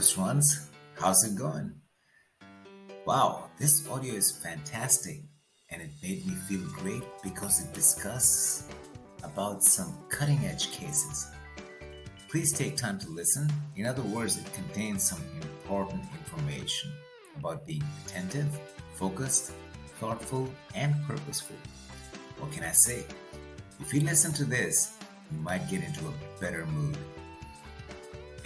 Focus Runs. How's it going? Wow, this audio is fantastic and it made me feel great because it discusses about some cutting-edge cases. Please take time to listen. In other words, it contains some important information about being attentive, focused, thoughtful, and purposeful. What can I say? If you listen to this, you might get into a better mood.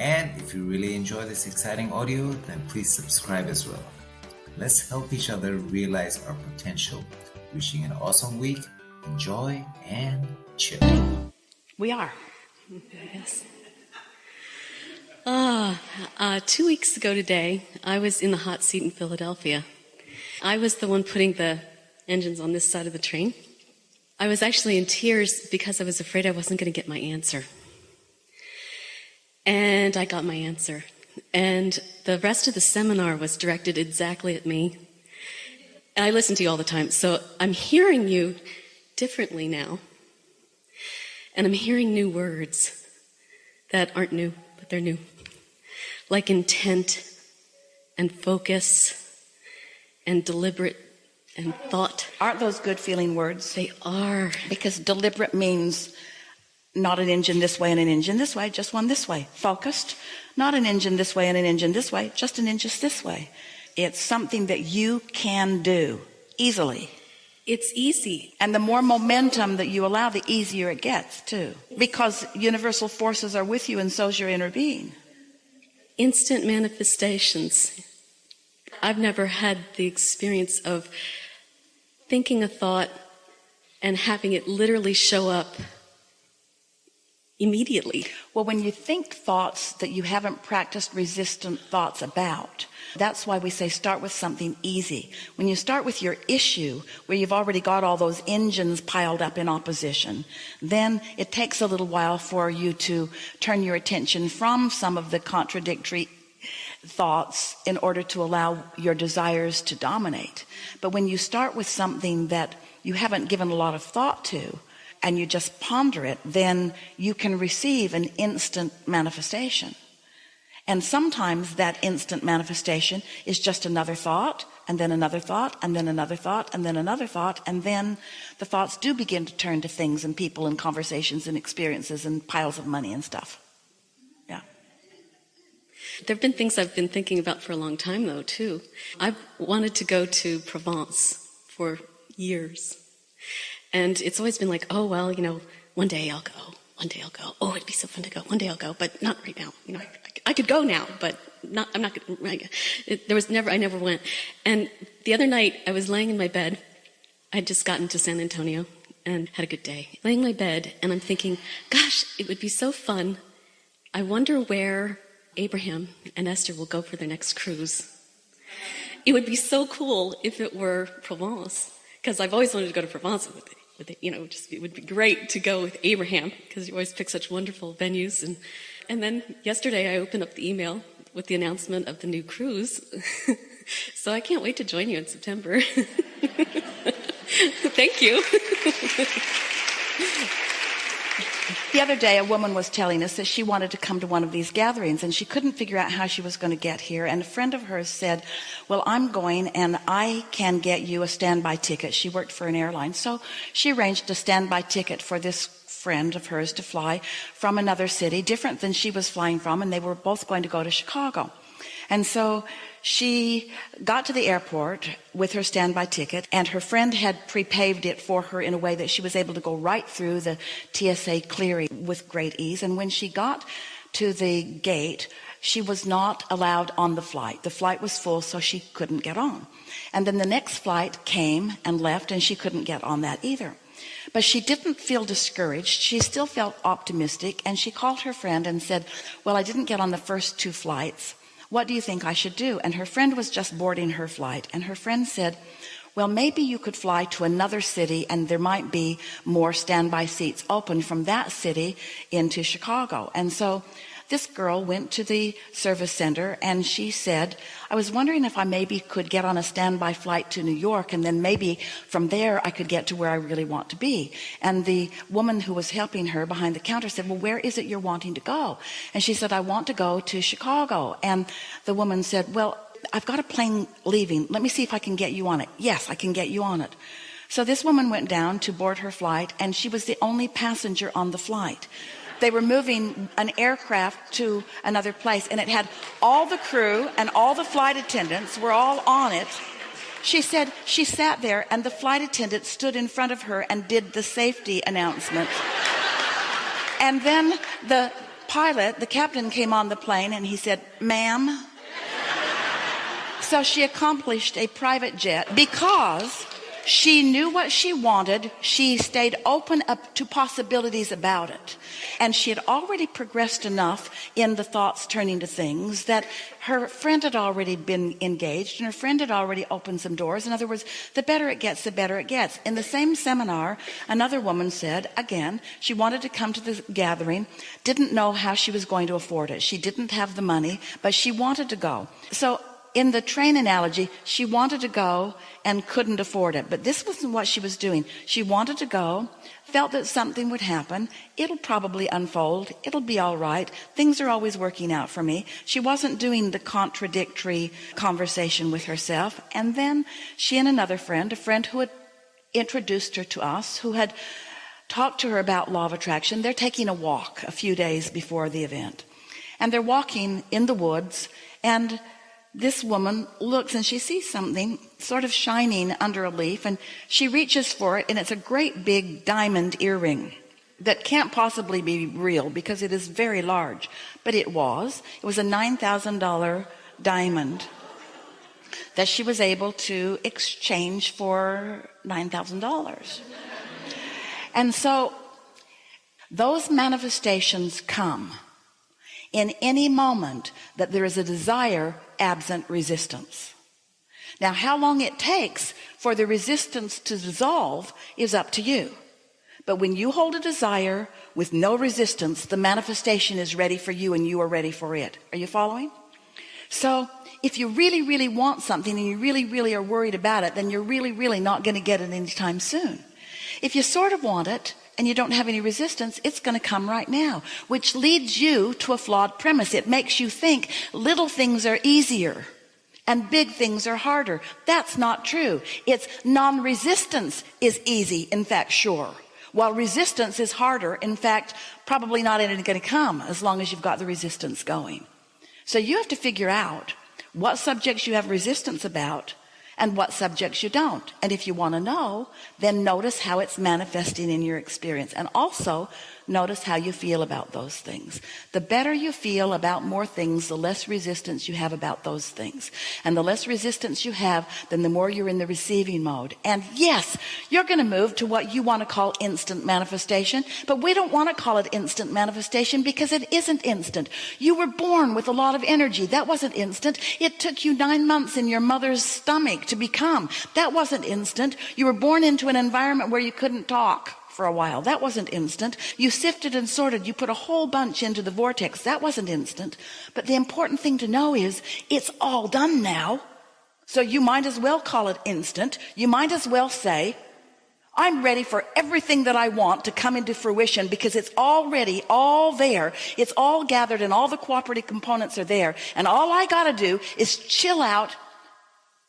And if you really enjoy this exciting audio, then please subscribe as well. Let's help each other realize our potential. Wishing an awesome week. Enjoy and chill. We are. Yes. 2 weeks ago today, I was in the hot seat in Philadelphia. I was the one putting the engines on this side of the train. I was actually in tears because I was afraid I wasn't going to get my answer. And I got my answer. And the rest of the seminar was directed exactly at me. And I listen to you all the time, so I'm hearing you differently now. And I'm hearing new words that aren't new, but they're new. Like intent and focus and deliberate and thought. Aren't those good feeling words? They are. Because deliberate means not an engine this way and an engine this way, just one this way. Focused, not an engine this way and an engine this way, just an engine this way. It's something that you can do easily. It's easy. And the more momentum that you allow, the easier it gets too. Because universal forces are with you and so's your inner being. Instant manifestations. I've never had the experience of thinking a thought and having it literally show up immediately. Well, when you think thoughts that you haven't practiced resistant thoughts about, that's why we say start with something easy. When you start with your issue, where you've already got all those engines piled up in opposition, then it takes a little while for you to turn your attention from some of the contradictory thoughts in order to allow your desires to dominate. But when you start with something that you haven't given a lot of thought to, and you just ponder it, then you can receive an instant manifestation. And sometimes that instant manifestation is just another thought, and then another thought, and then another thought, and then another thought, and then the thoughts do begin to turn to things and people and conversations and experiences and piles of money and stuff. Yeah. There have been things I've been thinking about for a long time, though, too. I've wanted to go to Provence for years. And it's always been like, oh, well, one day I'll go. One day I'll go. Oh, it'd be so fun to go. One day I'll go, but not right now. I could go now, but I'm not going to. I never went. And the other night I was laying in my bed. I'd just gotten to San Antonio and had a good day. Laying in my bed, and I'm thinking, gosh, it would be so fun. I wonder where Abraham and Esther will go for their next cruise. It would be so cool if it were Provence, because I've always wanted to go to Provence with it. It would be great to go with Abraham, because you always pick such wonderful venues. And then yesterday I opened up the email with the announcement of the new cruise. So I can't wait to join you in September. Thank you. The other day, a woman was telling us that she wanted to come to one of these gatherings, and she couldn't figure out how she was going to get here. And a friend of hers said, well, I'm going, and I can get you a standby ticket. She worked for an airline. So she arranged a standby ticket for this friend of hers to fly from another city, different than she was flying from, and they were both going to go to Chicago. And so she got to the airport with her standby ticket, and her friend had pre-paved it for her in a way that she was able to go right through the TSA clearing with great ease. And when she got to the gate, she was not allowed on the flight. The flight was full, so she couldn't get on. And then the next flight came and left, and she couldn't get on that either. But she didn't feel discouraged. She still felt optimistic, and she called her friend and said, well, I didn't get on the first 2 flights. What do you think I should do? And her friend was just boarding her flight. And her friend said, well, maybe you could fly to another city, and there might be more standby seats open from that city into Chicago. And so this girl went to the service center and she said, I was wondering if I maybe could get on a standby flight to New York, and then maybe from there I could get to where I really want to be. And the woman who was helping her behind the counter said, well, where is it you're wanting to go? And she said, I want to go to Chicago. And the woman said, well, I've got a plane leaving. Let me see if I can get you on it. Yes, I can get you on it. So this woman went down to board her flight, and she was the only passenger on the flight. They were moving an aircraft to another place, and it had all the crew and all the flight attendants were all on it. She said she sat there, and the flight attendant stood in front of her and did the safety announcement. And then the pilot, the captain, came on the plane, and he said, ma'am. So she accomplished a private jet because she knew what she wanted. She stayed open up to possibilities about it. And she had already progressed enough in the thoughts turning to things that her friend had already been engaged, and her friend had already opened some doors. In other words, the better it gets, the better it gets. In the same seminar, another woman said, again, she wanted to come to the gathering, didn't know how she was going to afford it. She didn't have the money, but she wanted to go. So in the train analogy, she wanted to go and couldn't afford it. But this wasn't what she was doing. She wanted to go, felt that something would happen. It'll probably unfold. It'll be all right. Things are always working out for me. She wasn't doing the contradictory conversation with herself. And then she and another friend, a friend who had introduced her to us, who had talked to her about law of attraction, they're taking a walk a few days before the event. And they're walking in the woods, and this woman looks and she sees something sort of shining under a leaf, and she reaches for it, and it's a great big diamond earring that can't possibly be real because it is very large, but it was a $9,000 diamond that she was able to exchange for $9,000. And so those manifestations come in any moment that there is a desire absent resistance. Now, how long it takes for the resistance to dissolve is up to you. But when you hold a desire with no resistance, the manifestation is ready for you and you are ready for it. Are you following? So if you really, really want something and you really, really are worried about it, then you're really, really not going to get it anytime soon. If you sort of want it and you don't have any resistance, it's going to come right now, which leads you to a flawed premise. It makes you think little things are easier and big things are harder. That's not true. It's non-resistance is easy, in fact, sure. While resistance is harder, in fact, probably not even going to come as long as you've got the resistance going. So you have to figure out what subjects you have resistance about and what subjects you don't. And if you want to know, then notice how it's manifesting in your experience. And also notice how you feel about those things. The better you feel about more things, the less resistance you have about those things. And the less resistance you have, then the more you're in the receiving mode. And yes, you're going to move to what you want to call instant manifestation, but we don't want to call it instant manifestation because it isn't instant. You were born with a lot of energy. That wasn't instant. It took you 9 months in your mother's stomach to become. That wasn't instant. You were born into an environment where you couldn't talk for a while. That wasn't instant. You sifted and sorted. You put a whole bunch into the vortex. That wasn't instant. But the important thing to know is it's all done now. So you might as well call it instant. You might as well say, I'm ready for everything that I want to come into fruition because it's already all there. It's all gathered and all the cooperative components are there. And all I got to do is chill out.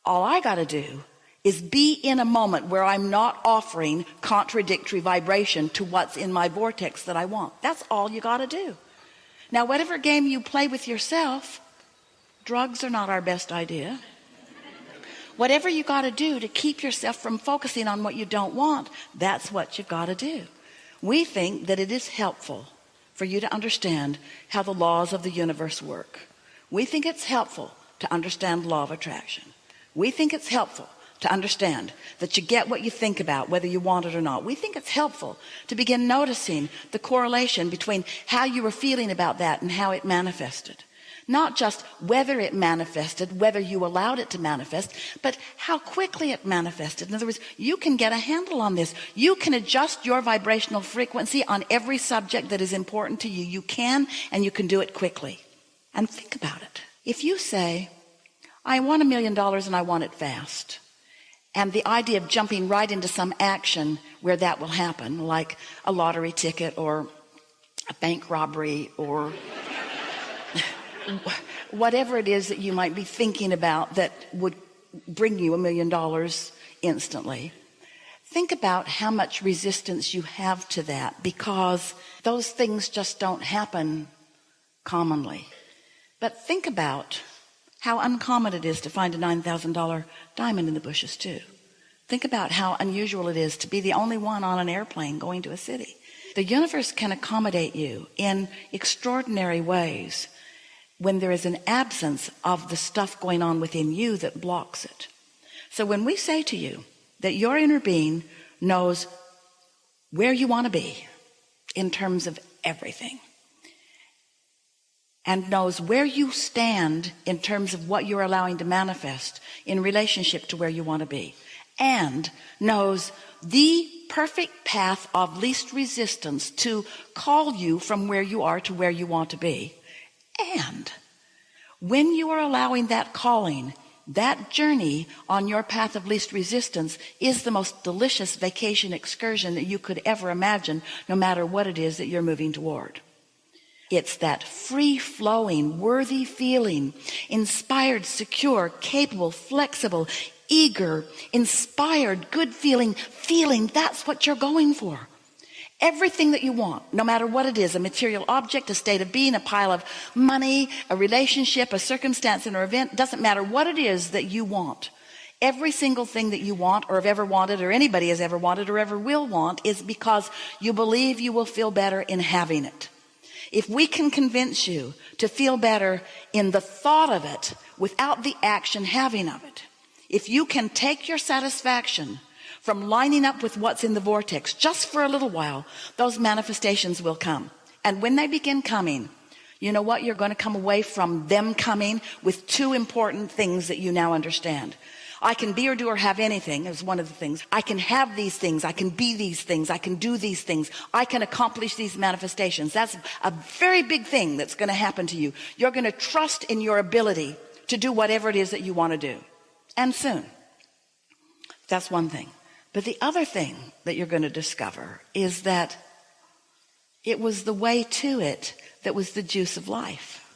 All I got to do is be in a moment where I'm not offering contradictory vibration to what's in my vortex that I want. That's all you got to do. Now, whatever game you play with yourself, drugs are not our best idea. Whatever you got to do to keep yourself from focusing on what you don't want, that's what you've got to do. We think that it is helpful for you to understand how the laws of the universe work. We think it's helpful to understand law of attraction. We think it's helpful to understand that you get what you think about, whether you want it or not. We think it's helpful to begin noticing the correlation between how you were feeling about that and how it manifested. Not just whether it manifested, whether you allowed it to manifest, but how quickly it manifested. In other words, you can get a handle on this. You can adjust your vibrational frequency on every subject that is important to you. You can, and you can do it quickly. And think about it. If you say, I want $1 million and I want it fast, and the idea of jumping right into some action where that will happen, like a lottery ticket or a bank robbery or whatever it is that you might be thinking about that would bring you $1 million instantly. Think about how much resistance you have to that, because those things just don't happen commonly. But think about how uncommon it is to find a $9,000 diamond in the bushes too. Think about how unusual it is to be the only one on an airplane going to a city. The universe can accommodate you in extraordinary ways when there is an absence of the stuff going on within you that blocks it. So when we say to you that your inner being knows where you want to be in terms of everything, and knows where you stand in terms of what you're allowing to manifest in relationship to where you want to be, and knows the perfect path of least resistance to call you from where you are to where you want to be. And when you are allowing that calling, that journey on your path of least resistance is the most delicious vacation excursion that you could ever imagine, no matter what it is that you're moving toward. It's that free-flowing, worthy feeling, inspired, secure, capable, flexible, eager, inspired, good feeling. That's what you're going for. Everything that you want, no matter what it is, a material object, a state of being, a pile of money, a relationship, a circumstance, an event, doesn't matter what it is that you want. Every single thing that you want or have ever wanted or anybody has ever wanted or ever will want is because you believe you will feel better in having it. If we can convince you to feel better in the thought of it without the action having of it, if you can take your satisfaction from lining up with what's in the vortex just for a little while, those manifestations will come. And when they begin coming, you know what? You're going to come away from them coming with two important things that you now understand. I can be or do or have anything is one of the things. I can have these things. I can be these things. I can do these things. I can accomplish these manifestations. That's a very big thing that's going to happen to you. You're going to trust in your ability to do whatever it is that you want to do. And soon. That's one thing. But the other thing that you're going to discover is that it was the way to it that was the juice of life.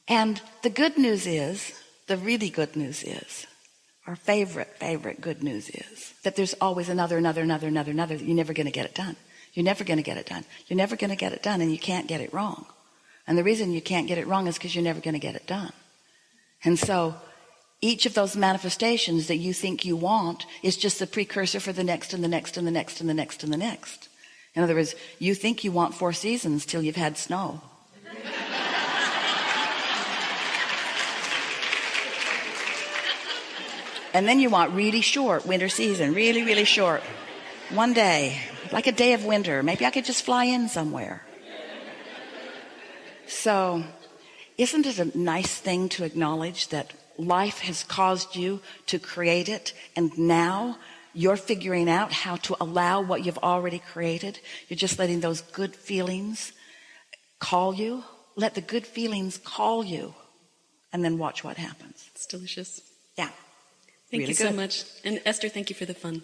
And the good news is, the really good news is, our favorite good news is that there's always another. You're never going to get it done. You're never going to get it done. You're never going to get it done, and you can't get it wrong. And the reason you can't get it wrong is because you're never going to get it done. And so each of those manifestations that you think you want is just the precursor for the next and the next and the next and the next and the next. In other words, you think you want 4 seasons till you've had snow. And then you want really short winter season, really, really short. One day, like a day of winter. Maybe I could just fly in somewhere. So, isn't it a nice thing to acknowledge that life has caused you to create it, and now you're figuring out how to allow what you've already created? You're just letting those good feelings call you. Let the good feelings call you, and then watch what happens. It's delicious. Yeah. Thank Really you so good. much. And Esther, thank you for the fun.